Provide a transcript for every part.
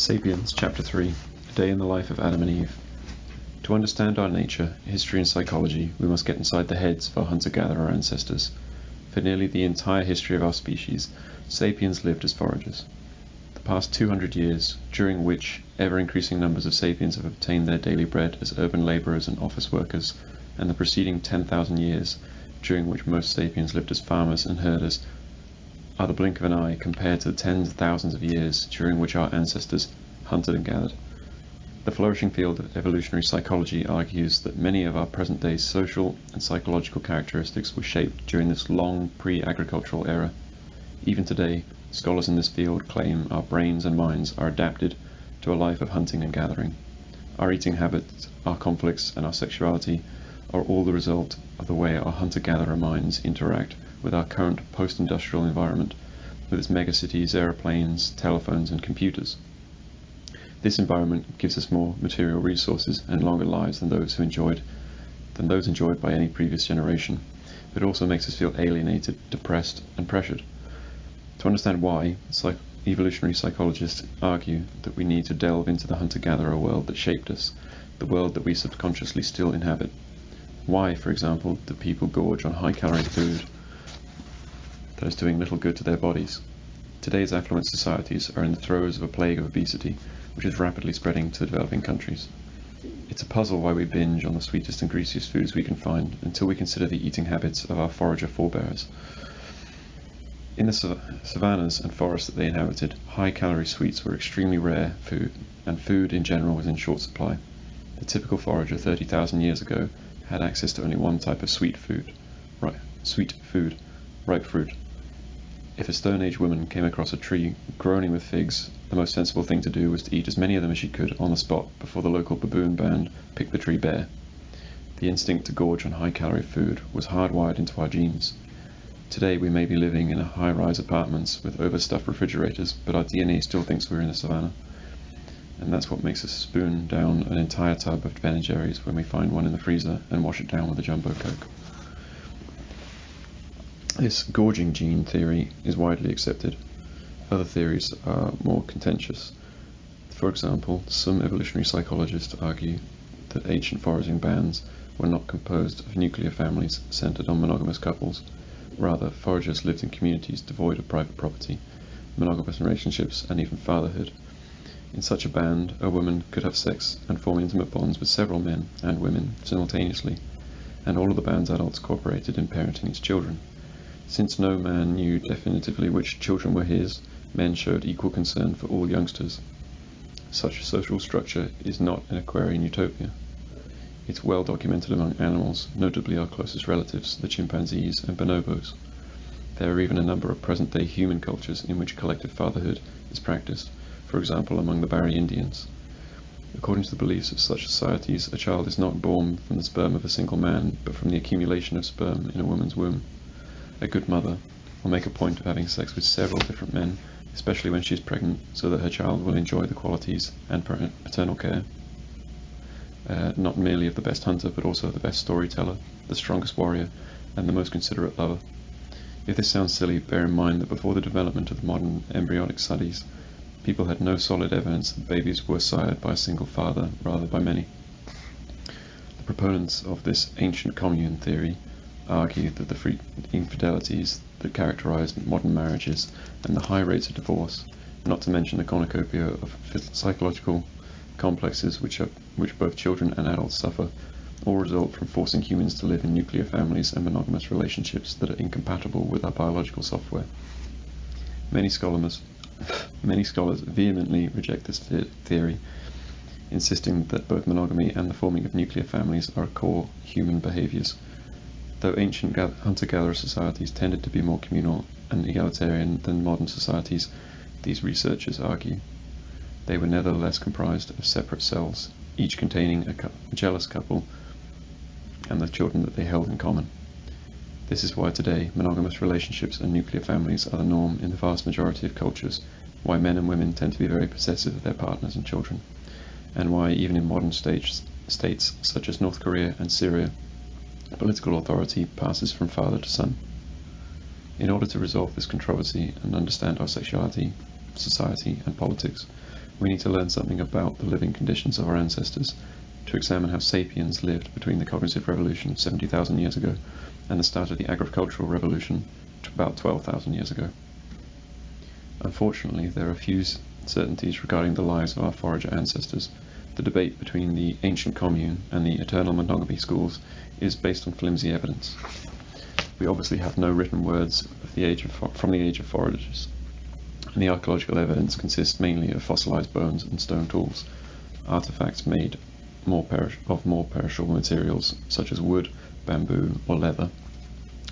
Sapiens, Chapter 3, A Day in the Life of Adam and Eve. To understand our nature, history and psychology, we must get inside the heads of our hunter-gatherer ancestors. For nearly the entire history of our species, sapiens lived as foragers. The past 200 years, during which ever-increasing numbers of sapiens have obtained their daily bread as urban laborers and office workers, and the preceding 10,000 years, during which most sapiens lived as farmers and herders, are the blink of an eye compared to the tens of thousands of years during which our ancestors hunted and gathered. The flourishing field of evolutionary psychology argues that many of our present-day social and psychological characteristics were shaped during this long pre-agricultural era. Even today, scholars in this field claim our brains and minds are adapted to a life of hunting and gathering. Our eating habits, our conflicts, and our sexuality are all the result of the way our hunter-gatherer minds interact with our current post-industrial environment, with its megacities, aeroplanes, telephones, and computers. This environment gives us more material resources and longer lives than those enjoyed by any previous generation, but it also makes us feel alienated, depressed, and pressured. To understand why, evolutionary psychologists argue that we need to delve into the hunter-gatherer world that shaped us, the world that we subconsciously still inhabit. Why, for example, do people gorge on high-calorie food that is doing little good to their bodies? Today's affluent societies are in the throes of a plague of obesity, which is rapidly spreading to the developing countries. It's a puzzle why we binge on the sweetest and greasiest foods we can find until we consider the eating habits of our forager forebears. In the savannas and forests that they inhabited, high-calorie sweets were extremely rare food, and food in general was in short supply. The typical forager 30,000 years ago had access to only one type of sweet food, ripe fruit. If a Stone Age woman came across a tree groaning with figs, the most sensible thing to do was to eat as many of them as she could on the spot before the local baboon band picked the tree bare. The instinct to gorge on high-calorie food was hardwired into our genes. Today we may be living in high-rise apartments with overstuffed refrigerators, but our DNA still thinks we're in a savannah. And that's what makes us spoon down an entire tub of Ben & Jerry's when we find one in the freezer and wash it down with a Jumbo Coke. This gorging gene theory is widely accepted. Other theories are more contentious. For example, some evolutionary psychologists argue that ancient foraging bands were not composed of nuclear families centered on monogamous couples. Rather, foragers lived in communities devoid of private property, monogamous relationships, and even fatherhood. In such a band, a woman could have sex and form intimate bonds with several men and women simultaneously, and all of the band's adults cooperated in parenting its children. Since no man knew definitively which children were his, men showed equal concern for all youngsters. Such a social structure is not an Aquarian utopia. It's well documented among animals, notably our closest relatives, the chimpanzees and bonobos. There are even a number of present-day human cultures in which collective fatherhood is practiced, for example among the Bari Indians. According to the beliefs of such societies, a child is not born from the sperm of a single man, but from the accumulation of sperm in a woman's womb. A good mother will make a point of having sex with several different men, especially when she is pregnant, so that her child will enjoy the qualities and paternal care, not merely of the best hunter, but also the best storyteller, the strongest warrior, and the most considerate lover. If this sounds silly, bear in mind that before the development of the modern embryonic studies, people had no solid evidence that babies were sired by a single father, rather by many. The proponents of this ancient commune theory argue that the frequent infidelities that characterize modern marriages and the high rates of divorce, not to mention the cornucopia of psychological complexes which both children and adults suffer, all result from forcing humans to live in nuclear families and monogamous relationships that are incompatible with our biological software. Many scholars vehemently reject this theory, insisting that both monogamy and the forming of nuclear families are core human behaviors. Though ancient hunter-gatherer societies tended to be more communal and egalitarian than modern societies, these researchers argue, they were nevertheless comprised of separate cells, each containing a jealous couple and the children that they held in common. This is why today monogamous relationships and nuclear families are the norm in the vast majority of cultures, why men and women tend to be very possessive of their partners and children, and why even in modern states such as North Korea and Syria, political authority passes from father to son. In order to resolve this controversy and understand our sexuality, society, and politics, we need to learn something about the living conditions of our ancestors, to examine how sapiens lived between the cognitive revolution of 70,000 years ago and the start of the agricultural revolution about 12,000 years ago. Unfortunately, there are few certainties regarding the lives of our forager ancestors. The debate between the ancient commune and the eternal monogamy schools is based on flimsy evidence. We obviously have no written words of from the age of foragers, and the archaeological evidence consists mainly of fossilized bones and stone tools. Artifacts made of more perishable materials, such as wood, bamboo, or leather,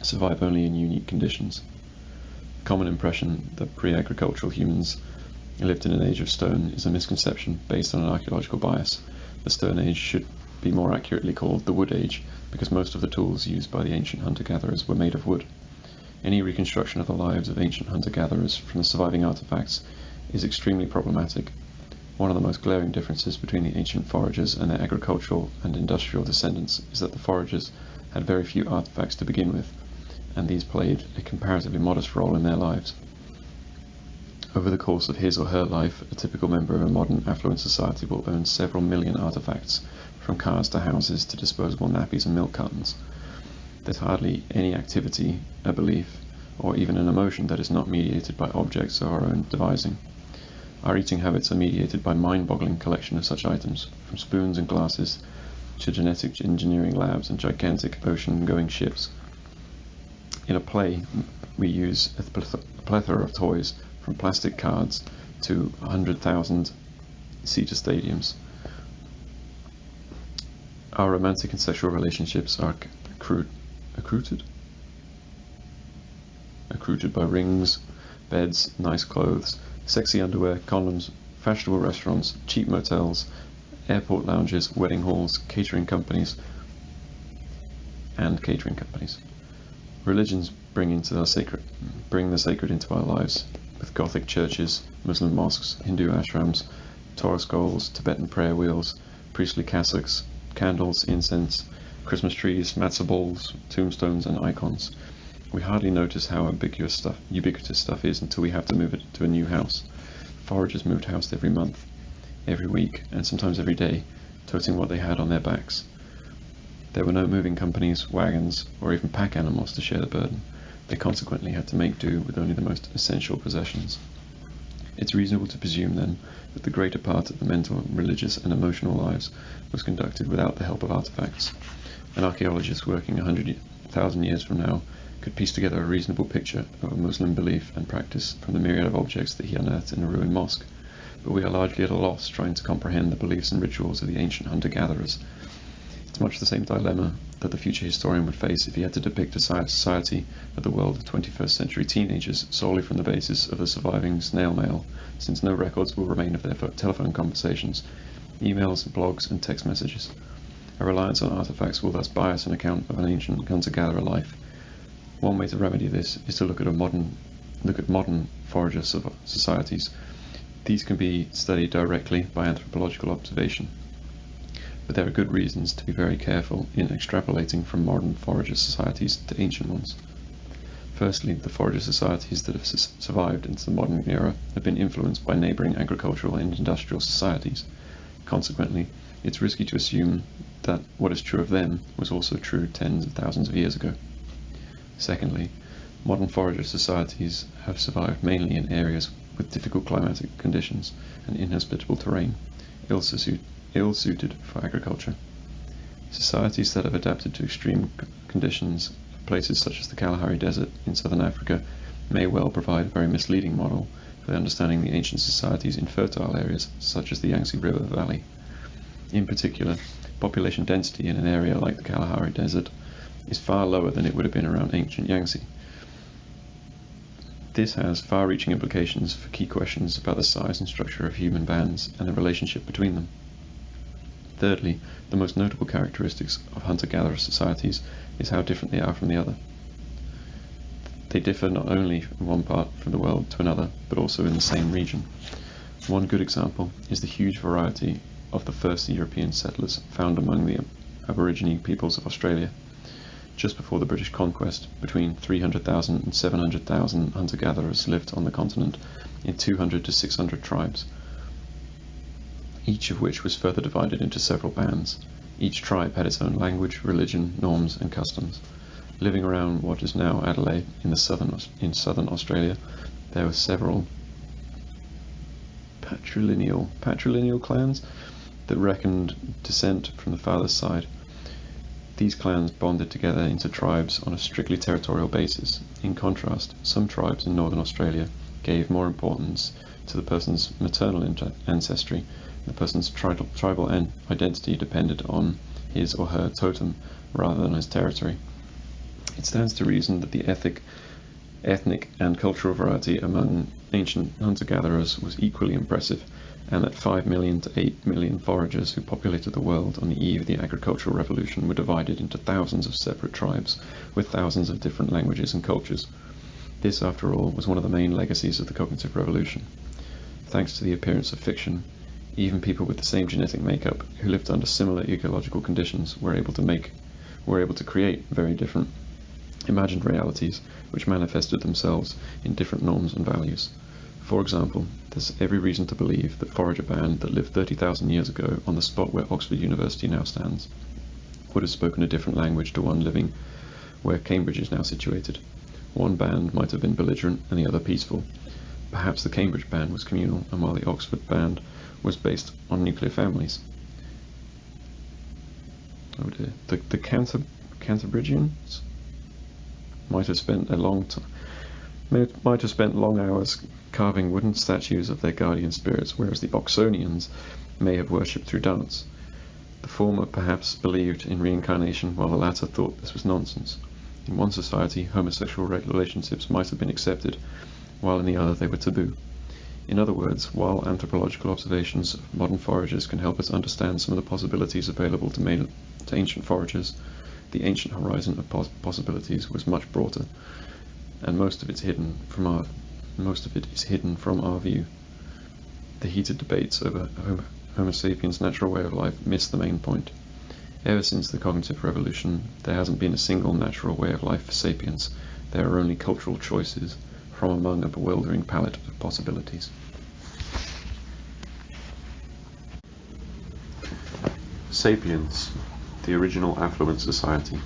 survive only in unique conditions. The common impression that pre-agricultural humans lived in an age of stone is a misconception based on an archaeological bias. The Stone Age should be more accurately called the Wood Age, because most of the tools used by the ancient hunter-gatherers were made of wood. Any reconstruction of the lives of ancient hunter-gatherers from the surviving artifacts is extremely problematic. One of the most glaring differences between the ancient foragers and their agricultural and industrial descendants is that the foragers had very few artifacts to begin with, and these played a comparatively modest role in their lives. Over the course of his or her life, a typical member of a modern affluent society will own several million artifacts, from cars to houses to disposable nappies and milk cartons. There's hardly any activity, a belief, or even an emotion that is not mediated by objects of our own devising. Our eating habits are mediated by mind-boggling collection of such items, from spoons and glasses to genetic engineering labs and gigantic ocean-going ships. In a play, we use a plethora of toys, from plastic cards to 100,000-seater stadiums. Our romantic and sexual relationships are accrued by rings, beds, nice clothes, sexy underwear, condoms, fashionable restaurants, cheap motels, airport lounges, wedding halls, catering companies. Religions bring the sacred into our lives, with Gothic churches, Muslim mosques, Hindu ashrams, Torah scrolls, Tibetan prayer wheels, priestly cassocks, candles, incense, Christmas trees, matzo balls, tombstones, and icons. We hardly notice how ubiquitous stuff is until we have to move it to a new house. Foragers moved house every month, every week, and sometimes every day, toting what they had on their backs. There were no moving companies, wagons, or even pack animals to share the burden. They consequently had to make do with only the most essential possessions. It's reasonable to presume, then, that the greater part of the mental, religious, and emotional lives was conducted without the help of artifacts. An archaeologist working 100,000 years from now could piece together a reasonable picture of a Muslim belief and practice from the myriad of objects that he unearthed in a ruined mosque, but we are largely at a loss trying to comprehend the beliefs and rituals of the ancient hunter-gatherers. It's much the same dilemma that the future historian would face if he had to depict a society of the world of 21st century teenagers solely from the basis of the surviving snail mail, since no records will remain of their telephone conversations, emails, blogs, and text messages. A reliance on artifacts will thus bias an account of an ancient hunter-gatherer life. One way to remedy this is to look at modern forager societies. These can be studied directly by anthropological observation, but there are good reasons to be very careful in extrapolating from modern forager societies to ancient ones. Firstly, the forager societies that have survived into the modern era have been influenced by neighbouring agricultural and industrial societies. Consequently, it's risky to assume that what is true of them was also true tens of thousands of years ago. Secondly, modern forager societies have survived mainly in areas with difficult climatic conditions and inhospitable terrain, ill-suited for agriculture. Societies that have adapted to extreme conditions, places such as the Kalahari Desert in southern Africa, may well provide a very misleading model for understanding the ancient societies in fertile areas such as the Yangtze River Valley. In particular, population density in an area like the Kalahari Desert is far lower than it would have been around ancient Yangtze. This has far-reaching implications for key questions about the size and structure of human bands and the relationship between them. Thirdly, the most notable characteristics of hunter-gatherer societies is how different they are from the other. They differ not only from one part of the world to another, but also in the same region. One good example is the huge variety of the first European settlers found among the Aborigine peoples of Australia. Just before the British conquest, between 300,000 and 700,000 hunter-gatherers lived on the continent in 200 to 600 tribes. each of which was further divided into several bands. Each tribe had its own language, religion, norms, and customs. Living around what is now Adelaide in southern Australia, there were several patrilineal clans that reckoned descent from the father's side. These clans bonded together into tribes on a strictly territorial basis. In contrast, some tribes in northern Australia gave more importance to the person's maternal ancestry. The person's tribal identity depended on his or her totem rather than his territory. It stands to reason that the ethnic and cultural variety among ancient hunter-gatherers was equally impressive, and that 5 million to 8 million foragers who populated the world on the eve of the agricultural revolution were divided into thousands of separate tribes with thousands of different languages and cultures. This, after all, was one of the main legacies of the cognitive revolution. Thanks to the appearance of fiction, even people with the same genetic makeup who lived under similar ecological conditions were able to create very different imagined realities which manifested themselves in different norms and values. For example, there's every reason to believe that forager band that lived 30,000 years ago on the spot where Oxford University now stands would have spoken a different language to one living where Cambridge is now situated. One band might have been belligerent and the other peaceful. Perhaps the Cambridge band was communal, and while the Oxford band was based on nuclear families. Oh dear. The Cantabrigians might have spent long hours carving wooden statues of their guardian spirits, whereas the Oxonians may have worshipped through dance. The former perhaps believed in reincarnation, while the latter thought this was nonsense. In one society, homosexual relationships might have been accepted, while in the other they were taboo. In other words, while anthropological observations of modern foragers can help us understand some of the possibilities available to ancient foragers, the ancient horizon of possibilities was much broader, and most of it is hidden from our view. The heated debates over Homo sapiens' natural way of life miss the main point. Ever since the cognitive revolution, there hasn't been a single natural way of life for sapiens. There are only cultural choices from among a bewildering palette of possibilities. Sapiens, the original affluent society.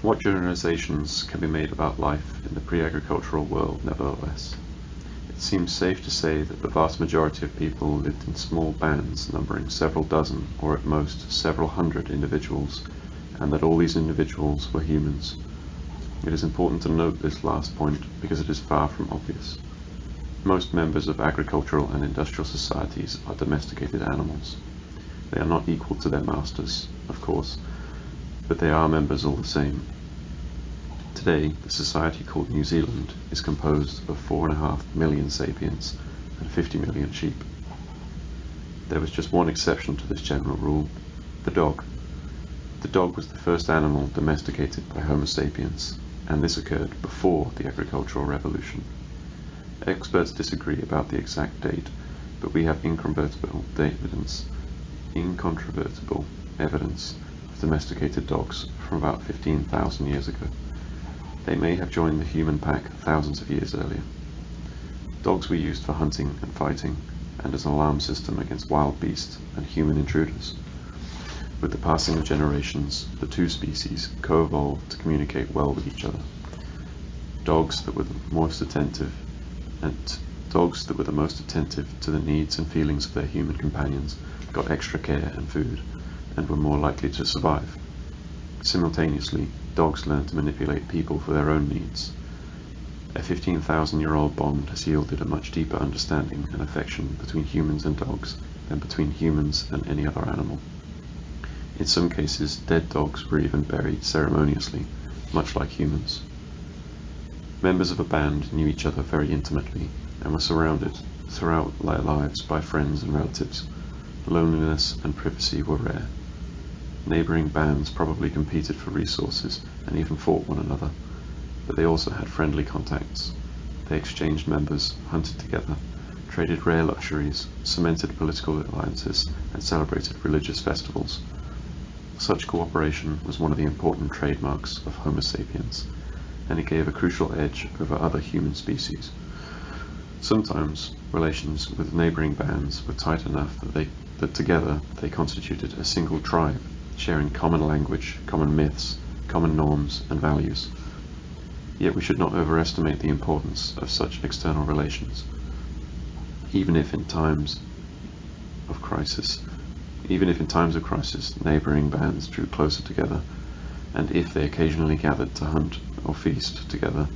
What generalizations can be made about life in the pre-agricultural world, nevertheless? It seems safe to say that the vast majority of people lived in small bands numbering several dozen, or at most several hundred individuals, and that all these individuals were humans. It is important to note this last point because it is far from obvious. Most members of agricultural and industrial societies are domesticated animals. They are not equal to their masters, of course, but they are members all the same. Today, the society called New Zealand is composed of 4.5 million sapiens and 50 million sheep. There was just one exception to this general rule: the dog. The dog was the first animal domesticated by Homo sapiens, and this occurred before the agricultural revolution. Experts disagree about the exact date, but we have incontrovertible evidence of domesticated dogs from about 15,000 years ago. They may have joined the human pack thousands of years earlier. Dogs were used for hunting and fighting, and as an alarm system against wild beasts and human intruders. With the passing of generations, the two species co-evolved to communicate well with each other. Dogs that were the most attentive to the needs and feelings of their human companions got extra care and food, and were more likely to survive. Simultaneously, dogs learned to manipulate people for their own needs. A 15,000-year-old bond has yielded a much deeper understanding and affection between humans and dogs than between humans and any other animal. In some cases, dead dogs were even buried ceremoniously, much like humans. Members of a band knew each other very intimately and were surrounded throughout their lives by friends and relatives. Loneliness and privacy were rare. Neighbouring bands probably competed for resources and even fought one another, but they also had friendly contacts. They exchanged members, hunted together, traded rare luxuries, cemented political alliances, and celebrated religious festivals. Such cooperation was one of the important trademarks of Homo sapiens, and it gave a crucial edge over other human species. Sometimes relations with neighbouring bands were tight enough that together they constituted a single tribe, sharing common language, common myths, common norms and values. Yet we should not overestimate the importance of such external relations. Even if in times of crisis, neighbouring bands drew closer together, and if they occasionally gathered to hunt or feast together,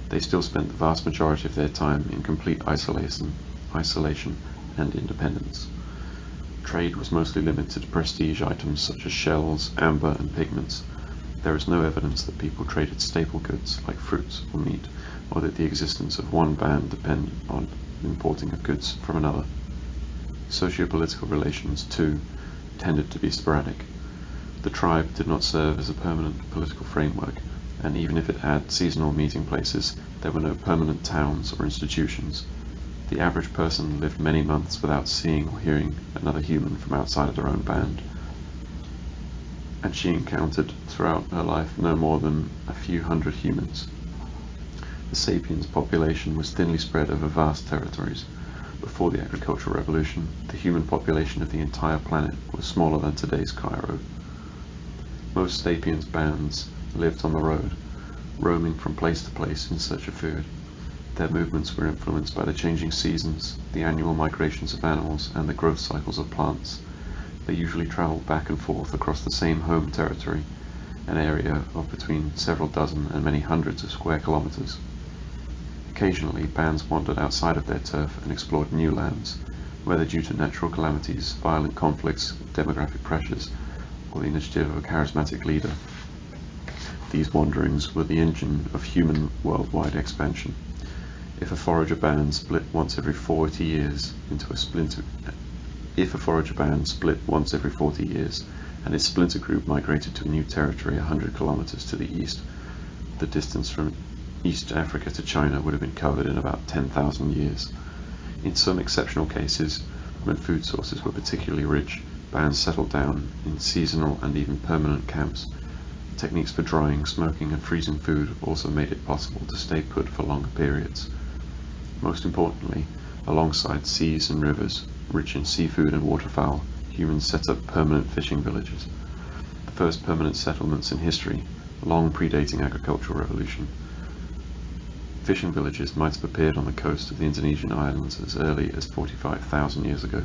they still spent the vast majority of their time in complete isolation and independence. Trade was mostly limited to prestige items such as shells, amber, and pigments. There is no evidence that people traded staple goods like fruits or meat, or that the existence of one band depended on importing of goods from another. Socio-political relations, too, tended to be sporadic. The tribe did not serve as a permanent political framework, and even if it had seasonal meeting places, there were no permanent towns or institutions. The average person lived many months without seeing or hearing another human from outside of their own band, and she encountered throughout her life no more than a few hundred humans. The Sapiens population was thinly spread over vast territories. Before the agricultural revolution, the human population of the entire planet was smaller than today's Cairo. Most Sapiens bands lived on the road, roaming from place to place in search of food. Their movements were influenced by the changing seasons, the annual migrations of animals, and the growth cycles of plants. They usually traveled back and forth across the same home territory, an area of between several dozen and many hundreds of square kilometers. Occasionally, bands wandered outside of their turf and explored new lands, whether due to natural calamities, violent conflicts, demographic pressures, or the initiative of a charismatic leader. These wanderings were the engine of human worldwide expansion. If a forager band split once every 40 years and its splinter group migrated to a new territory 100 kilometers to the east, the distance from East Africa to China would have been covered in about 10,000 years. In some exceptional cases, when food sources were particularly rich, bands settled down in seasonal and even permanent camps. Techniques for drying, smoking, and freezing food also made it possible to stay put for longer periods. Most importantly, alongside seas and rivers, rich in seafood and waterfowl, humans set up permanent fishing villages. The first permanent settlements in history, long predating agricultural revolution. Fishing villages might have appeared on the coast of the Indonesian islands as early as 45,000 years ago.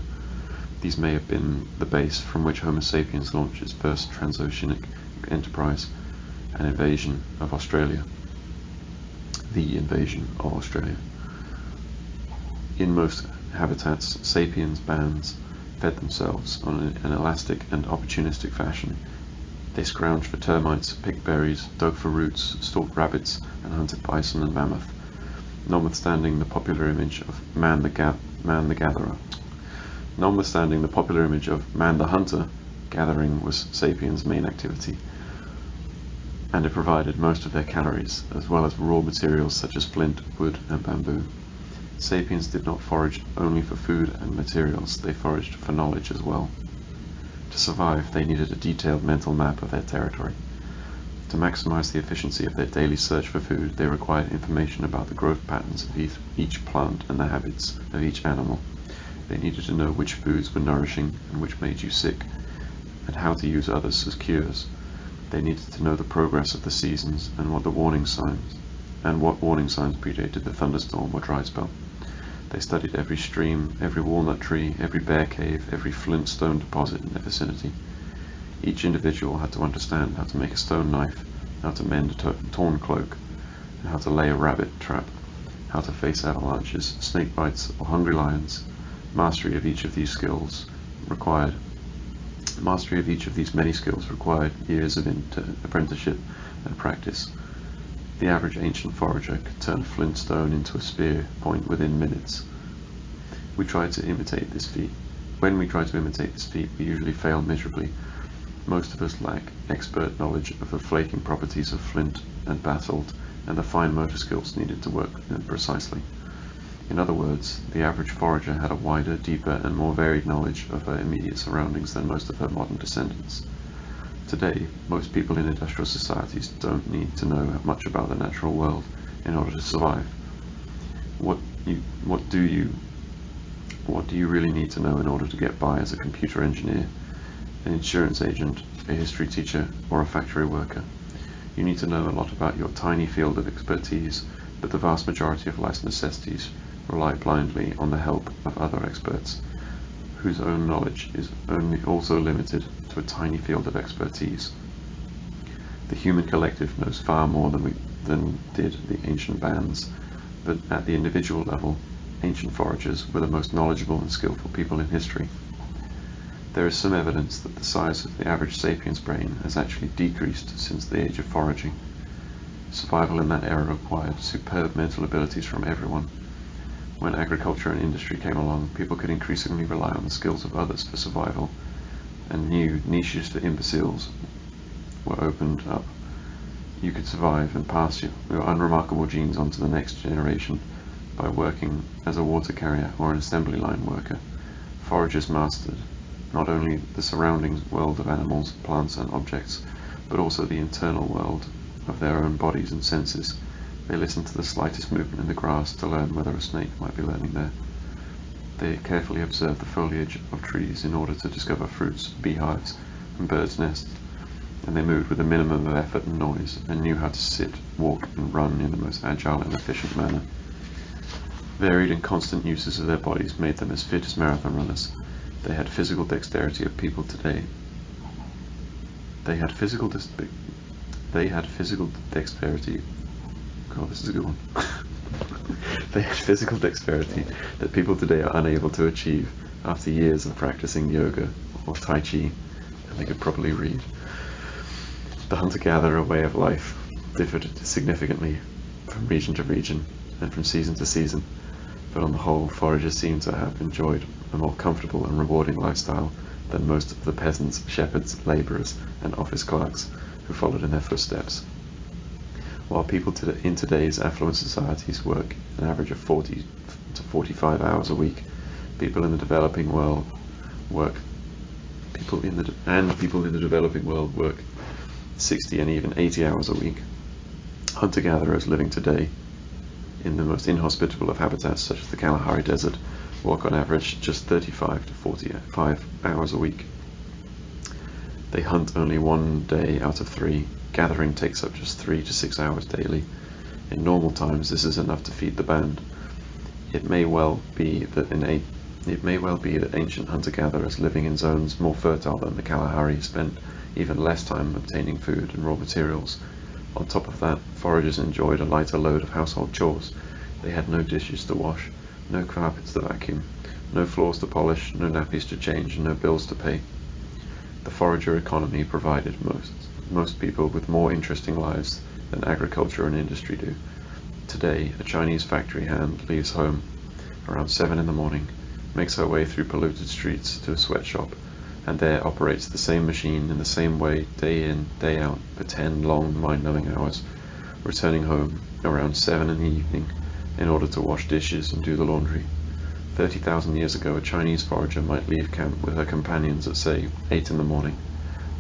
These may have been the base from which Homo sapiens launched its first transoceanic enterprise, the invasion of Australia. In most habitats, sapiens bands fed themselves on an elastic and opportunistic fashion. They scrounged for termites, picked berries, dug for roots, stalked rabbits, and hunted bison and mammoth. Notwithstanding the popular image of man the hunter, gathering was sapiens' main activity, and it provided most of their calories, as well as raw materials such as flint, wood, and bamboo. Sapiens did not forage only for food and materials, they foraged for knowledge as well. To survive, they needed a detailed mental map of their territory. To maximize the efficiency of their daily search for food, they required information about the growth patterns of each plant and the habits of each animal. They needed to know which foods were nourishing and which made you sick, and how to use others as cures. They needed to know the progress of the seasons and what warning signs predated the thunderstorm or dry spell. They studied every stream, every walnut tree, every bear cave, every flint stone deposit in their vicinity. Each individual had to understand how to make a stone knife, how to mend a torn cloak, and how to lay a rabbit trap, how to face avalanches, snake bites, or hungry lions. Mastery of each of these many skills required years of apprenticeship and practice. The average ancient forager could turn a flint stone into a spear point within minutes. When we try to imitate this feat, we usually fail miserably. Most of us lack expert knowledge of the flaking properties of flint and basalt and the fine motor skills needed to work them precisely. In other words, the average forager had a wider, deeper, and more varied knowledge of her immediate surroundings than most of her modern descendants. Today, most people in industrial societies don't need to know much about the natural world in order to survive. What what do you really need to know in order to get by as a computer engineer, an insurance agent, a history teacher, or a factory worker? You need to know a lot about your tiny field of expertise, but the vast majority of life's necessities rely blindly on the help of other experts, whose own knowledge is also limited to a tiny field of expertise. The human collective knows far more than did the ancient bands, but at the individual level, ancient foragers were the most knowledgeable and skillful people in history. There is some evidence that the size of the average sapiens brain has actually decreased since the age of foraging. Survival in that era required superb mental abilities from everyone. When agriculture and industry came along, people could increasingly rely on the skills of others for survival, and new niches for imbeciles were opened up. You could survive and pass your unremarkable genes on to the next generation by working as a water carrier or an assembly line worker. Foragers mastered not only the surrounding world of animals, plants and objects, but also the internal world of their own bodies and senses. They listened to the slightest movement in the grass to learn whether a snake might be lurking there. They carefully observed the foliage of trees in order to discover fruits, beehives and birds' nests, and they moved with a minimum of effort and noise, and knew how to sit, walk and run in the most agile and efficient manner. Varied and constant uses of their bodies made them as fit as marathon runners. They had physical dexterity of people today. They had physical dexterity. God, this is a good one. They had physical dexterity that people today are unable to achieve after years of practicing yoga or tai chi, and they could probably read. The hunter-gatherer way of life differed significantly from region to region and from season to season, but on the whole, foragers seem to have enjoyed a more comfortable and rewarding lifestyle than most of the peasants, shepherds, labourers and office clerks who followed in their footsteps. While people in today's affluent societies work an average of 40 to 45 hours a week, people in the developing world work 60 and even 80 hours a week. Hunter-gatherers living today in the most inhospitable of habitats, such as the Kalahari Desert, work on average just 35 to 45 hours a week. They hunt only 1 day out of 3. Gathering takes up just 3 to 6 hours daily. In normal times, this is enough to feed the band. It may well be that ancient hunter-gatherers living in zones more fertile than the Kalahari spent even less time obtaining food and raw materials. On top of that, foragers enjoyed a lighter load of household chores. They had no dishes to wash, no carpets to vacuum, no floors to polish, no nappies to change, and no bills to pay. The forager economy provided most people with more interesting lives than agriculture and industry do. Today, a Chinese factory hand leaves home around 7 in the morning, makes her way through polluted streets to a sweatshop, and there operates the same machine in the same way day in, day out for 10 long, mind-numbing hours, returning home around 7 in the evening in order to wash dishes and do the laundry. 30,000 years ago, a Chinese forager might leave camp with her companions at, say, 8 in the morning.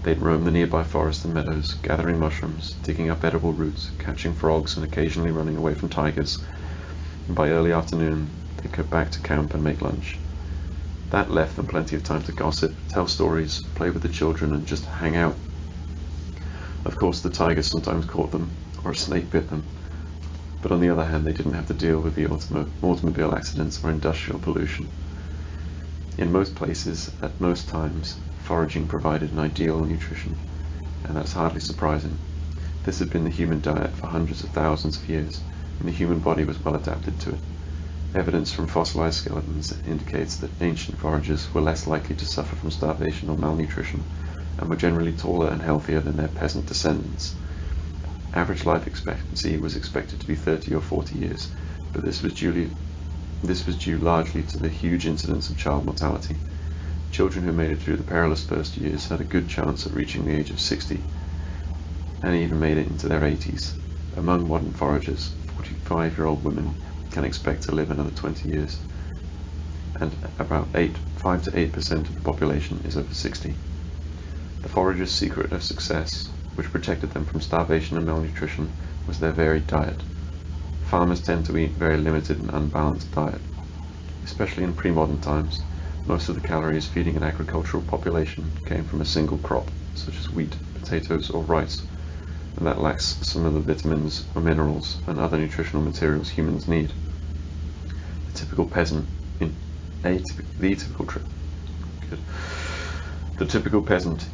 They'd roam the nearby forests and meadows, gathering mushrooms, digging up edible roots, catching frogs and occasionally running away from tigers. And by early afternoon, they'd go back to camp and make lunch. That left them plenty of time to gossip, tell stories, play with the children and just hang out. Of course, the tigers sometimes caught them, or a snake bit them, but on the other hand, they didn't have to deal with the automobile accidents or industrial pollution. In most places, at most times, foraging provided an ideal nutrition, and that's hardly surprising. This had been the human diet for hundreds of thousands of years, and the human body was well adapted to it. Evidence from fossilized skeletons indicates that ancient foragers were less likely to suffer from starvation or malnutrition, and were generally taller and healthier than their peasant descendants. Average life expectancy was expected to be 30 or 40 years, but this was due largely to the huge incidence of child mortality. Children who made it through the perilous first years had a good chance of reaching the age of 60, and even made it into their 80s. Among modern foragers, 45-year-old women can expect to live another 20 years, and about 5 to 8% of the population is over 60. The foragers' secret of success, which protected them from starvation and malnutrition, was their varied diet. Farmers tend to eat very limited and unbalanced diet. Especially in pre-modern times, most of the calories feeding an agricultural population came from a single crop, such as wheat, potatoes, or rice, and that lacks some of the vitamins or minerals and other nutritional materials humans need. The typical peasant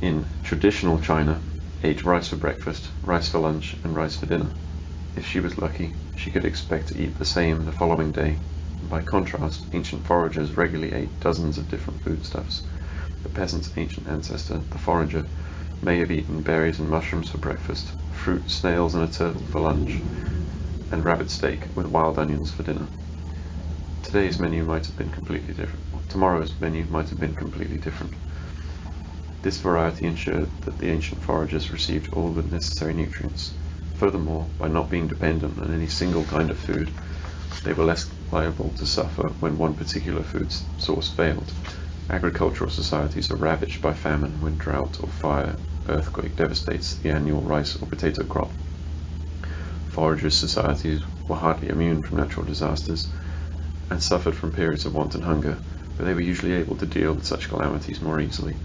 in traditional China ate rice for breakfast, rice for lunch, and rice for dinner. If she was lucky, she could expect to eat the same the following day. By contrast, ancient foragers regularly ate dozens of different foodstuffs. The peasant's ancient ancestor, the forager, may have eaten berries and mushrooms for breakfast, fruit, snails, and a turtle for lunch, and rabbit steak with wild onions for dinner. Tomorrow's menu might have been completely different. This variety ensured that the ancient foragers received all the necessary nutrients. Furthermore, by not being dependent on any single kind of food, they were less liable to suffer when one particular food source failed. Agricultural societies are ravaged by famine when drought or fire, earthquake devastates the annual rice or potato crop. Foragers' societies were hardly immune from natural disasters and suffered from periods of want and hunger, but they were usually able to deal with such calamities more easily.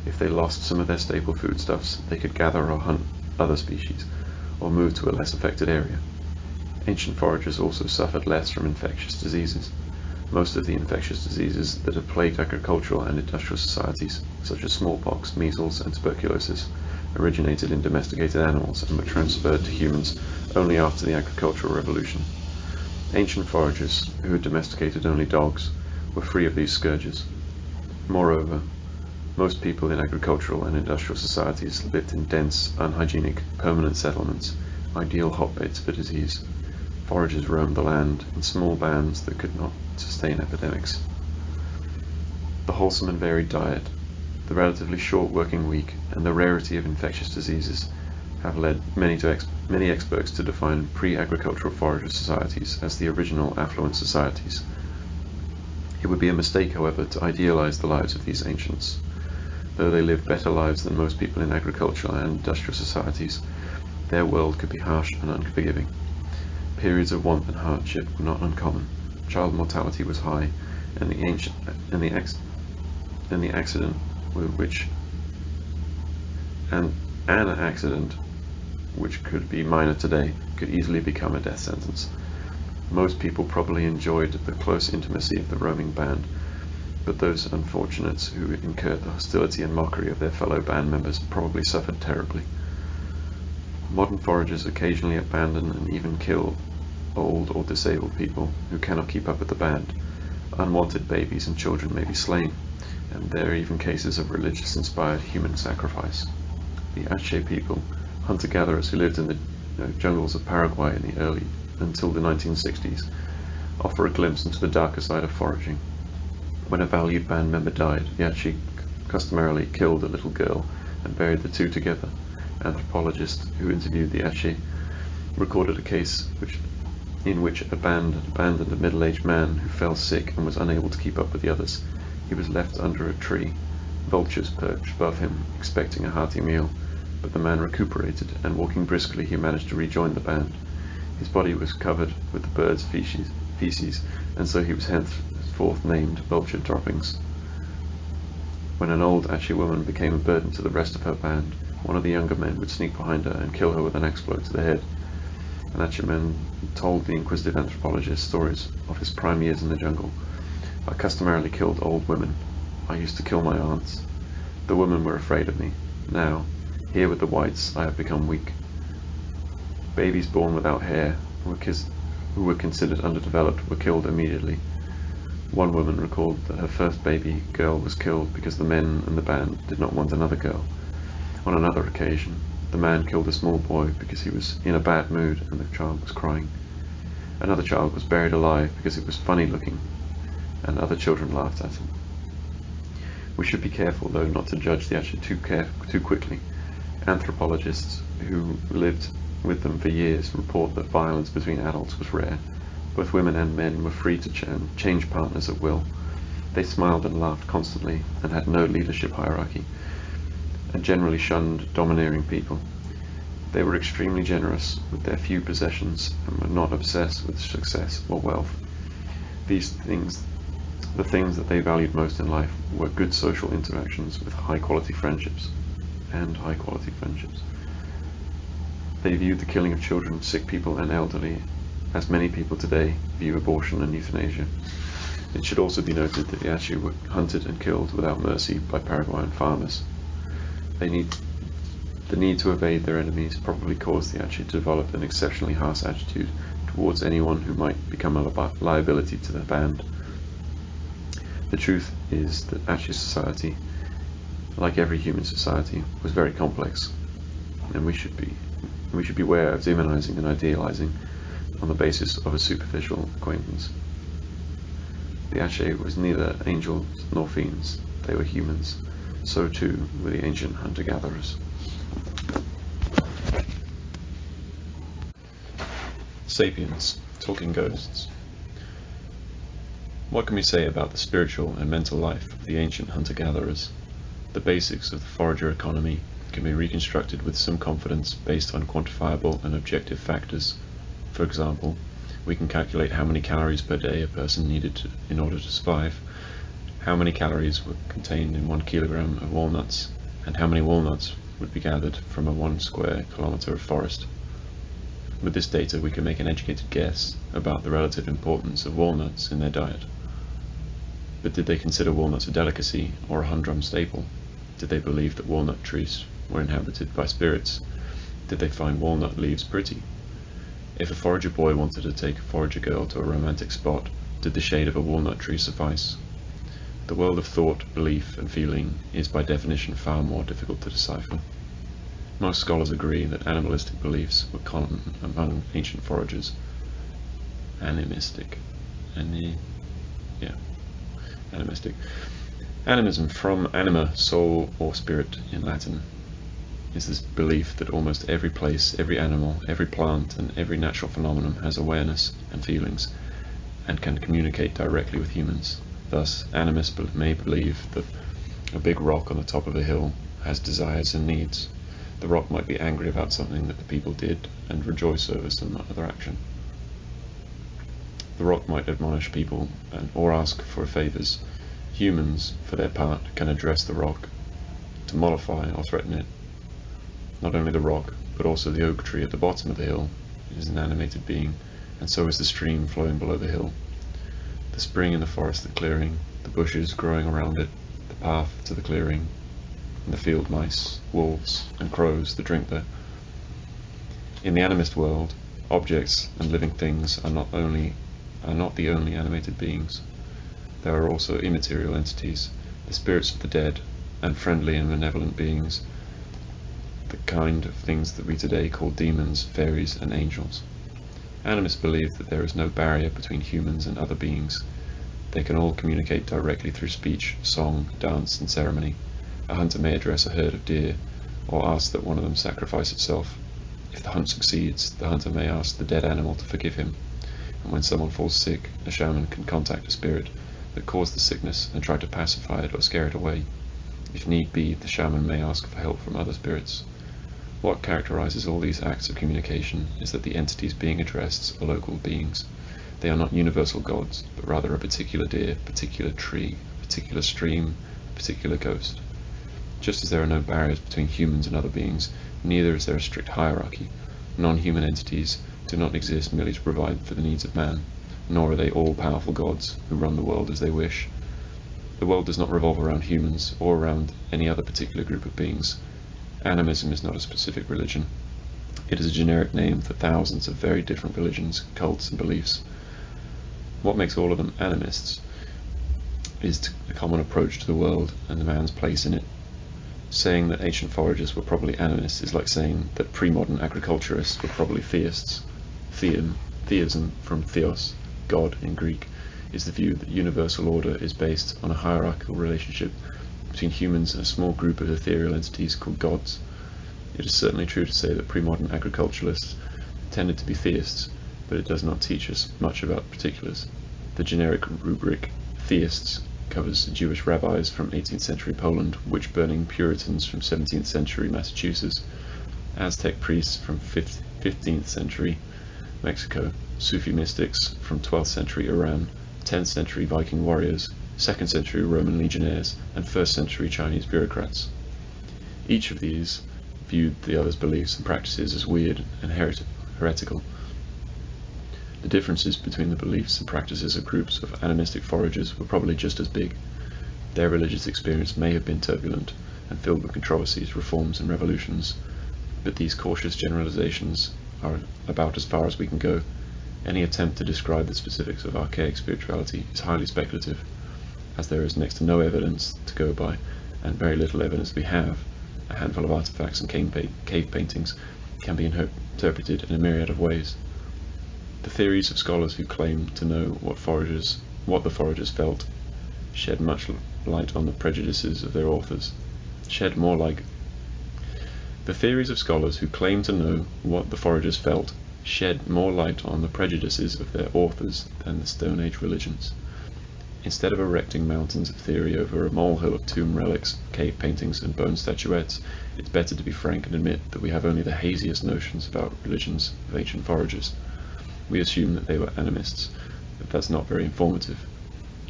If they lost some of their staple foodstuffs, they could gather or hunt other species, or move to a less affected area. Ancient foragers also suffered less from infectious diseases. Most of the infectious diseases that have plagued agricultural and industrial societies, such as smallpox, measles, and tuberculosis, originated in domesticated animals and were transferred to humans only after the agricultural revolution. Ancient foragers, who had domesticated only dogs, were free of these scourges. Moreover, most people in agricultural and industrial societies lived in dense, unhygienic, permanent settlements, ideal hotbeds for disease. Foragers roamed the land in small bands that could not sustain epidemics. The wholesome and varied diet, the relatively short working week, and the rarity of infectious diseases have led many experts to define pre-agricultural forager societies as the original affluent societies. It would be a mistake, however, to idealize the lives of these ancients. Though they lived better lives than most people in agricultural and industrial societies, their world could be harsh and unforgiving. Periods of want and hardship were not uncommon. Child mortality was high, and an accident which could be minor today could easily become a death sentence. Most people probably enjoyed the close intimacy of the roaming band, but those unfortunates who incurred the hostility and mockery of their fellow band members probably suffered terribly. Modern foragers occasionally abandon and even kill old or disabled people who cannot keep up with the band. Unwanted babies and children may be slain, and there are even cases of religious-inspired human sacrifice. The Ache people, hunter-gatherers who lived in the jungles of Paraguay until the 1960s, offer a glimpse into the darker side of foraging. When a valued band member died, the Ache customarily killed a little girl and buried the two together. Anthropologists who interviewed the Ache recorded a case in which a band had abandoned a middle-aged man who fell sick and was unable to keep up with the others. He was left under a tree. Vultures perched above him, expecting a hearty meal, but the man recuperated, and walking briskly he managed to rejoin the band. His body was covered with the bird's feces, and so he was henceforth named Vulture Droppings. When an old Ache woman became a burden to the rest of her band, one of the younger men would sneak behind her and kill her with an axe blow to the head. An Ache man told the inquisitive anthropologist stories of his prime years in the jungle. I customarily killed old women. I used to kill my aunts. The women were afraid of me. Now, here with the whites, I have become weak. Babies born without hair, who were considered underdeveloped, were killed immediately. One woman recalled that her first baby girl was killed because the men in the band did not want another girl. On another occasion, the man killed a small boy because he was in a bad mood and the child was crying. Another child was buried alive because it was funny looking, and other children laughed at him. We should be careful, though, not to judge the Ache too quickly. Anthropologists who lived with them for years report that violence between adults was rare. Both women and men were free to change partners at will. They smiled and laughed constantly and had no leadership hierarchy, and generally shunned domineering people. They were extremely generous with their few possessions and were not obsessed with success or wealth. These things, the things that they valued most in life, were good social interactions with high-quality friendships. They viewed the killing of children, sick people and elderly as many people today view abortion and euthanasia. It should also be noted that the Achi were hunted and killed without mercy by Paraguayan farmers. The need to evade their enemies probably caused the Achi to develop an exceptionally harsh attitude towards anyone who might become a liability to the band. The truth is that Achi society, like every human society, was very complex, and we should beware of demonizing and idealizing on the basis of a superficial acquaintance. The Ache was neither angels nor fiends, they were humans. So too were the ancient hunter-gatherers. Sapiens, talking ghosts. What can we say about the spiritual and mental life of the ancient hunter-gatherers? The basics of the forager economy can be reconstructed with some confidence based on quantifiable and objective factors. For example, we can calculate how many calories per day a person needed in order to survive, how many calories were contained in 1 kilogram of walnuts, and how many walnuts would be gathered from a 1 square kilometer of forest. With this data we can make an educated guess about the relative importance of walnuts in their diet. But did they consider walnuts a delicacy or a humdrum staple? Did they believe that walnut trees were inhabited by spirits? Did they find walnut leaves pretty? If a forager boy wanted to take a forager girl to a romantic spot, did the shade of a walnut tree suffice? The world of thought, belief and feeling is by definition far more difficult to decipher. Most scholars agree that animalistic beliefs were common among ancient foragers. Animistic. Animism, from anima, soul or spirit in Latin, is this belief that almost every place, every animal, every plant and every natural phenomenon has awareness and feelings and can communicate directly with humans. Thus, animists may believe that a big rock on the top of a hill has desires and needs. The rock might be angry about something that the people did and rejoice over some other action. The rock might admonish people or ask for favors. Humans, for their part, can address the rock to mollify or threaten it. Not only the rock, but also the oak tree at the bottom of the hill is an animated being, and so is the stream flowing below the hill. The spring in the forest, the clearing, the bushes growing around it, the path to the clearing, and the field mice, wolves, and crows that drink there. In the animist world, objects and living things are not the only animated beings. There are also immaterial entities, the spirits of the dead, and friendly and benevolent beings, the kind of things that we today call demons, fairies, and angels. Animists believe that there is no barrier between humans and other beings. They can all communicate directly through speech, song, dance, and ceremony. A hunter may address a herd of deer, or ask that one of them sacrifice itself. If the hunt succeeds, the hunter may ask the dead animal to forgive him. And when someone falls sick, a shaman can contact a spirit that caused the sickness and try to pacify it or scare it away. If need be, the shaman may ask for help from other spirits. What characterizes all these acts of communication is that the entities being addressed are local beings. They are not universal gods, but rather a particular deer, particular tree, a particular stream, a particular ghost. Just as there are no barriers between humans and other beings, neither is there a strict hierarchy. Non-human entities do not exist merely to provide for the needs of man, nor are they all-powerful gods who run the world as they wish. The world does not revolve around humans or around any other particular group of beings. Animism is not a specific religion. It is a generic name for thousands of very different religions, cults, and beliefs. What makes all of them animists is a common approach to the world and the man's place in it. Saying that ancient foragers were probably animists is like saying that pre-modern agriculturists were probably theists. Theism, from theos, God in Greek, is the view that universal order is based on a hierarchical relationship between humans and a small group of ethereal entities called gods. It is certainly true to say that pre-modern agriculturalists tended to be theists, but it does not teach us much about particulars. The generic rubric theists covers Jewish rabbis from 18th century Poland, witch-burning Puritans from 17th century Massachusetts, Aztec priests from 15th century Mexico, Sufi mystics from 12th century Iran, 10th century Viking warriors, 2nd century Roman legionnaires, and 1st century Chinese bureaucrats. Each of these viewed the other's beliefs and practices as weird and heretical. The differences between the beliefs and practices of groups of animistic foragers were probably just as big. Their religious experience may have been turbulent and filled with controversies, reforms, and revolutions, but these cautious generalizations are about as far as we can go. Any attempt to describe the specifics of archaic spirituality is highly speculative, as there is next to no evidence to go by, and very little evidence we have. A handful of artifacts and cave paintings can be interpreted in a myriad of ways. The theories of scholars who claim to know what the foragers felt shed much light on the prejudices of their authors. The theories of scholars who claim to know what the foragers felt shed more light on the prejudices of their authors than the Stone Age religions. Instead of erecting mountains of theory over a molehill of tomb relics, cave paintings, and bone statuettes, it's better to be frank and admit that we have only the haziest notions about religions of ancient foragers. We assume that they were animists, but that's not very informative.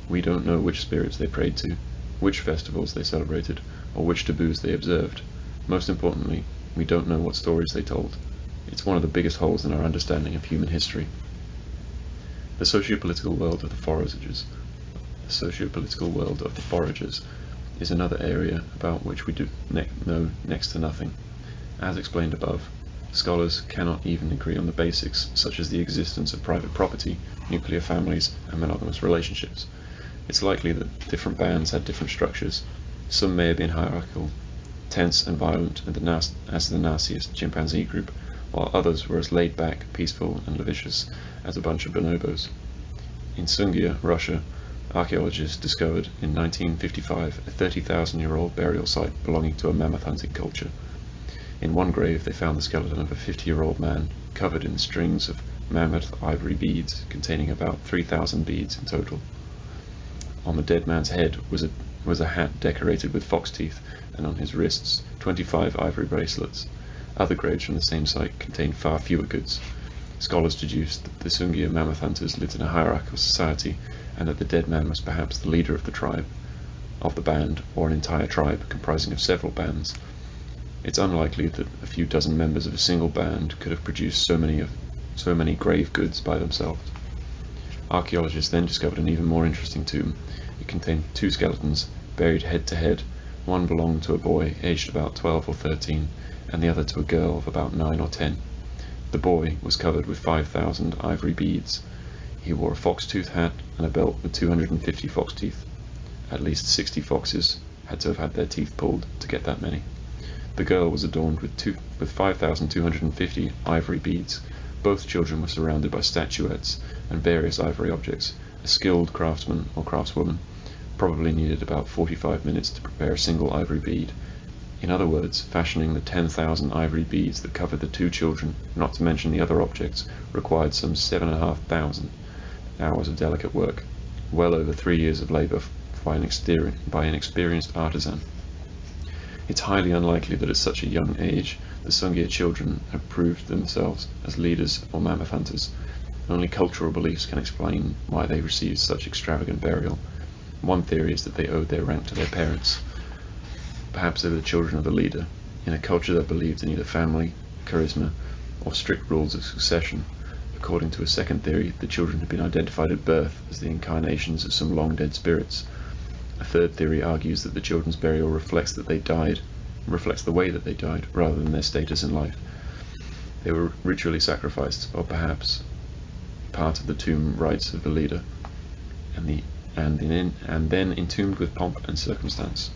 We don't know which spirits they prayed to, which festivals they celebrated, or which taboos they observed. Most importantly, we don't know what stories they told. It's one of the biggest holes in our understanding of human history. The socio-political world of the foragers is another area about which we do know next to nothing. As explained above, scholars cannot even agree on the basics, such as the existence of private property, nuclear families, and monogamous relationships. It's likely that different bands had different structures. Some may have been hierarchical, tense and violent as the nastiest chimpanzee group, while others were as laid back, peaceful, and lascivious as a bunch of bonobos. In Sungir, Russia, archaeologists discovered in 1955 a 30,000-year-old burial site belonging to a mammoth hunting culture. In one grave they found the skeleton of a 50-year-old man covered in strings of mammoth ivory beads containing about 3,000 beads in total. On the dead man's head was a hat decorated with fox teeth, and on his wrists 25 ivory bracelets. Other graves from the same site contained far fewer goods. Scholars deduced that the Sungir mammoth hunters lived in a hierarchical society, and that the dead man was perhaps the leader of the band, or an entire tribe comprising of several bands. It's unlikely that a few dozen members of a single band could have produced so many grave goods by themselves. Archaeologists then discovered an even more interesting tomb. It contained two skeletons, buried head to head. One belonged to a boy aged about 12 or 13, and the other to a girl of about 9 or 10. The boy was covered with 5,000 ivory beads. He wore a fox-tooth hat and a belt with 250 fox teeth. At least 60 foxes had to have had their teeth pulled to get that many. The girl was adorned with 5,250 ivory beads. Both children were surrounded by statuettes and various ivory objects. A skilled craftsman or craftswoman probably needed about 45 minutes to prepare a single ivory bead. In other words, fashioning the 10,000 ivory beads that covered the two children, not to mention the other objects, required some 7,500 hours of delicate work, well over 3 years of labour by an experienced artisan. It's highly unlikely that at such a young age the Sungir children have proved themselves as leaders or mammoth hunters. Only cultural beliefs can explain why they received such extravagant burial. One theory is that they owed their rank to their parents. Perhaps they were the children of the leader, in a culture that believed in either family, charisma, or strict rules of succession. According to a second theory, the children had been identified at birth as the incarnations of some long-dead spirits. A third theory argues that the children's burial reflects the way that they died, rather than their status in life. They were ritually sacrificed, or perhaps part of the tomb rites of the leader, and then entombed with pomp and circumstance.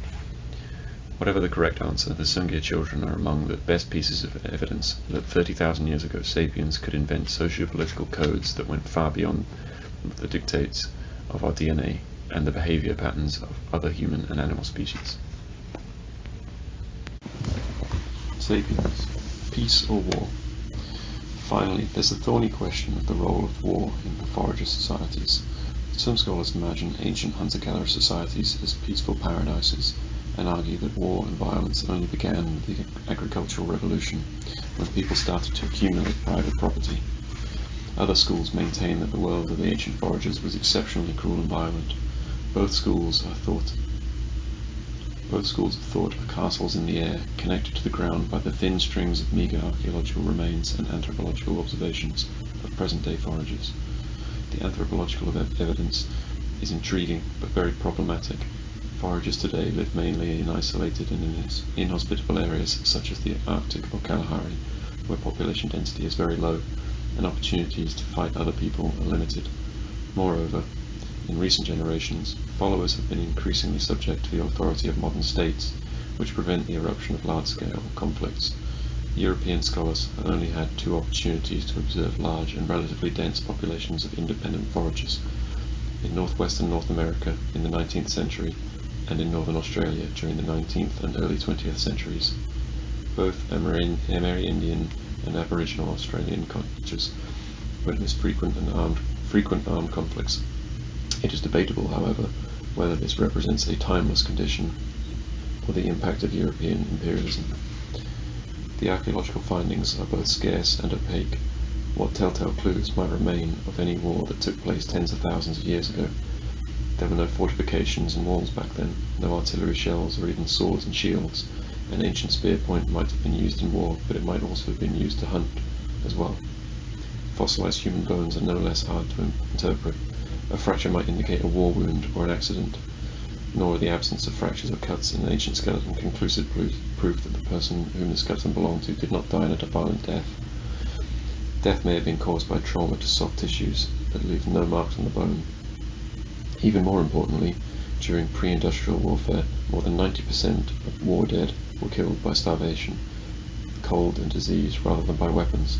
Whatever the correct answer, the Sungir children are among the best pieces of evidence that 30,000 years ago Sapiens could invent socio-political codes that went far beyond the dictates of our DNA and the behavior patterns of other human and animal species. Sapiens, peace or war? Finally, there's the thorny question of the role of war in the forager societies. Some scholars imagine ancient hunter-gatherer societies as peaceful paradises, and argue that war and violence only began with the agricultural revolution, when people started to accumulate private property. Other schools maintain that the world of the ancient foragers was exceptionally cruel and violent. Both schools of thought are castles in the air, connected to the ground by the thin strings of meagre archaeological remains and anthropological observations of present-day foragers. The anthropological evidence is intriguing but very problematic. Foragers today live mainly in isolated and inhospitable areas such as the Arctic or Kalahari, where population density is very low and opportunities to fight other people are limited. Moreover, in recent generations, followers have been increasingly subject to the authority of modern states, which prevent the eruption of large-scale conflicts. European scholars have only had two opportunities to observe large and relatively dense populations of independent foragers: in northwestern North America in the 19th century and in northern Australia during the 19th and early 20th centuries. Both Amerindian and Aboriginal Australian cultures witnessed frequent armed conflicts. It is debatable, however, whether this represents a timeless condition or the impact of European imperialism. The archaeological findings are both scarce and opaque. What telltale clues might remain of any war that took place tens of thousands of years ago? There were no fortifications and walls back then, no artillery shells or even swords and shields. An ancient spear point might have been used in war, but it might also have been used to hunt as well. Fossilized human bones are no less hard to interpret. A fracture might indicate a war wound or an accident, nor the absence of fractures or cuts in an ancient skeleton conclusive proof that the person whom the skeleton belonged to did not die in a violent death. Death may have been caused by trauma to soft tissues that leave no marks on the bone. Even more importantly, during pre-industrial warfare, more than 90% of war dead were killed by starvation, cold and disease rather than by weapons.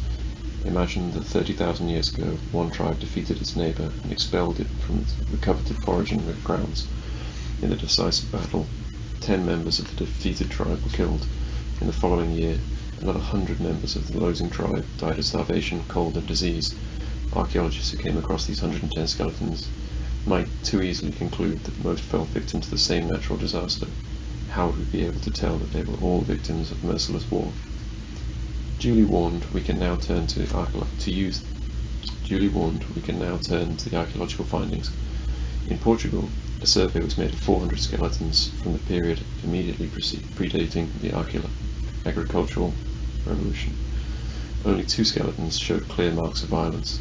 Imagine that 30,000 years ago, one tribe defeated its neighbour and expelled it from the coveted foraging grounds. In the decisive battle, 10 members of the defeated tribe were killed. In the following year, another 100 members of the losing tribe died of starvation, cold and disease. Archaeologists who came across these 110 skeletons might too easily conclude that most fell victim to the same natural disaster. How would we be able to tell that they were all victims of merciless war? Duly warned, we can now turn to the archaeological findings. In Portugal, a survey was made of 400 skeletons from the period immediately predating the agricultural revolution. Only 2 skeletons showed clear marks of violence.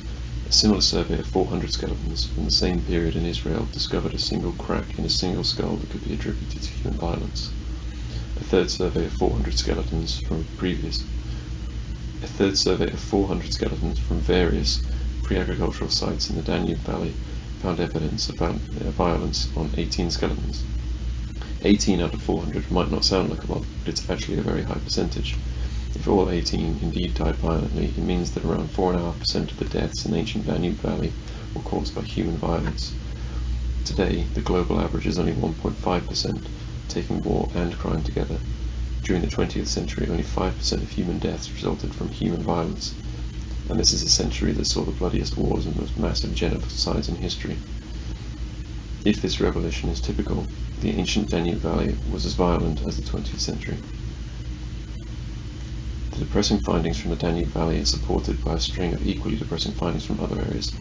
A similar survey of 400 skeletons from the same period in Israel discovered a single crack in a single skull that could be attributed to human violence. A third survey of 400 skeletons from various pre-agricultural sites in the Danube Valley found evidence of violence on 18 skeletons. 18 out of 400 might not sound like a lot, but it's actually a very high percentage. If all 18 indeed died violently, it means that around 4.5% of the deaths in ancient Danube Valley were caused by human violence. Today, the global average is only 1.5%, taking war and crime together. During the 20th century, only 5% of human deaths resulted from human violence, and this is a century that saw the bloodiest wars and most massive genocides in history. If this revolution is typical, the ancient Danube Valley was as violent as the 20th century. The depressing findings from the Danube Valley are supported by a string of equally depressing findings from other areas.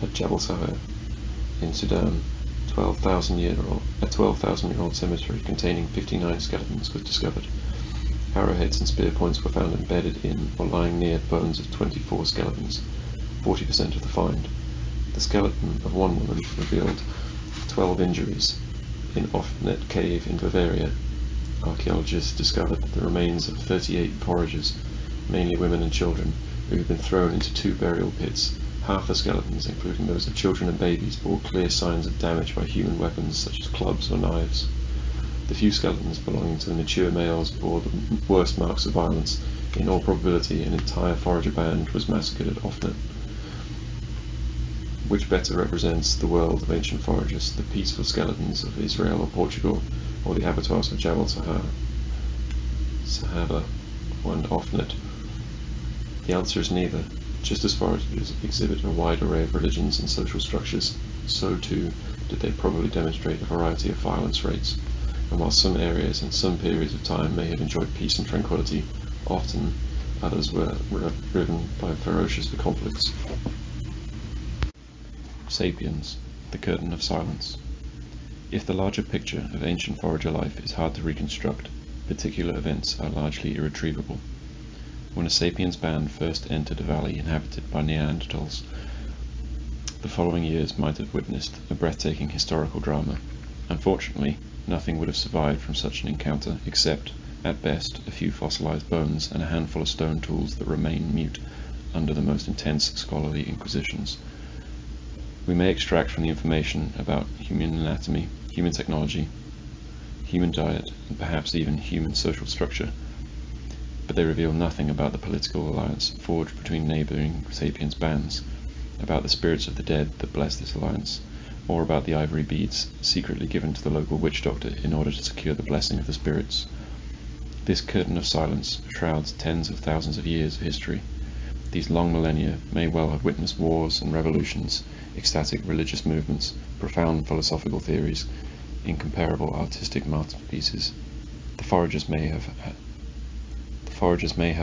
At Jebel Sahar in Sudan, a 12,000-year-old cemetery containing 59 skeletons was discovered. Arrowheads and spear points were found embedded in or lying near the bones of 24 skeletons, 40% of the find. The skeleton of one woman revealed 12 injuries. In Offnet Cave in Bavaria, archaeologists discovered the remains of 38 foragers, mainly women and children, who had been thrown into 2 burial pits. Half the skeletons, including those of children and babies, bore clear signs of damage by human weapons such as clubs or knives. The few skeletons belonging to the mature males bore the worst marks of violence. In all probability, an entire forager band was massacred at Offnet. Which better represents the world of ancient foragers, the peaceful skeletons of Israel or Portugal, or the abattoirs of Jebel Sahar, and Offnet? The answer is neither. Just as foragers exhibit a wide array of religions and social structures, so too did they probably demonstrate a variety of violence rates. and while some areas and some periods of time may have enjoyed peace and tranquility, often others were driven by ferocious conflicts. Sapiens, the curtain of silence. If the larger picture of ancient forager life is hard to reconstruct, particular events are largely irretrievable. When a Sapiens band first entered a valley inhabited by Neanderthals, the following years might have witnessed a breathtaking historical drama. Unfortunately, nothing would have survived from such an encounter except, at best, a few fossilized bones and a handful of stone tools that remain mute under the most intense scholarly inquisitions. We may extract from the information about human anatomy, human technology, human diet, and perhaps even human social structure, but they reveal nothing about the political alliance forged between neighbouring Sapiens bands, about the spirits of the dead that bless this alliance, or about the ivory beads secretly given to the local witch doctor in order to secure the blessing of the spirits. This curtain of silence shrouds tens of thousands of years of history. These long millennia may well have witnessed wars and revolutions, ecstatic religious movements, profound philosophical theories, incomparable artistic masterpieces. The foragers may have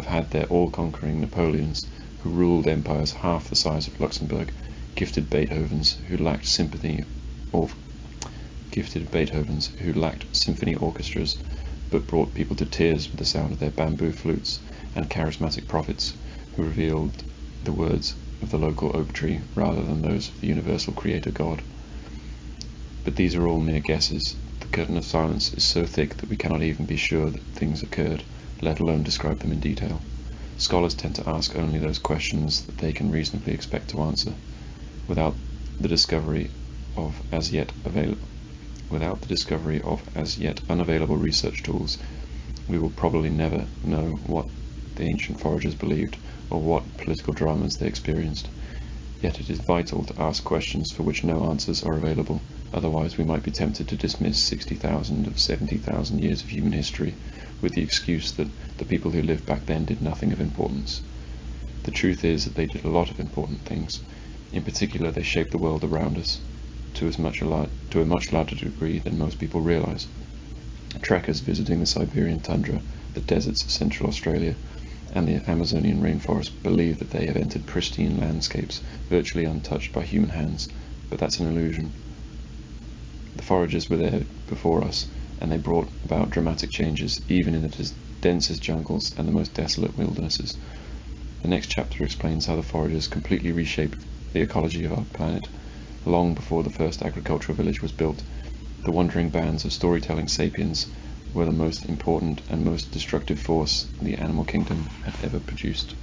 had their all-conquering Napoleons, who ruled empires half the size of Luxembourg, gifted Beethovens who lacked symphony orchestras, but brought people to tears with the sound of their bamboo flutes, and charismatic prophets who revealed the words of the local oak tree rather than those of the universal creator God. But these are all mere guesses. The curtain of silence is so thick that we cannot even be sure that things occurred, let alone describe them in detail. Scholars tend to ask only those questions that they can reasonably expect to answer. Without the discovery of as yet unavailable research tools, we will probably never know what the ancient foragers believed or what political dramas they experienced. Yet it is vital to ask questions for which no answers are available, otherwise we might be tempted to dismiss 60,000 of 70,000 years of human history with the excuse that the people who lived back then did nothing of importance. The truth is that they did a lot of important things. In particular, they shaped the world around us to a much larger degree than most people realize. Trekkers visiting the Siberian tundra, the deserts of Central Australia, and the Amazonian rainforest believe that they have entered pristine landscapes virtually untouched by human hands, but that's an illusion. The foragers were there before us, and they brought about dramatic changes even in the densest jungles and the most desolate wildernesses. The next chapter explains how the foragers completely reshaped the ecology of our planet. Long before the first agricultural village was built, the wandering bands of storytelling sapiens were the most important and most destructive force the animal kingdom had ever produced.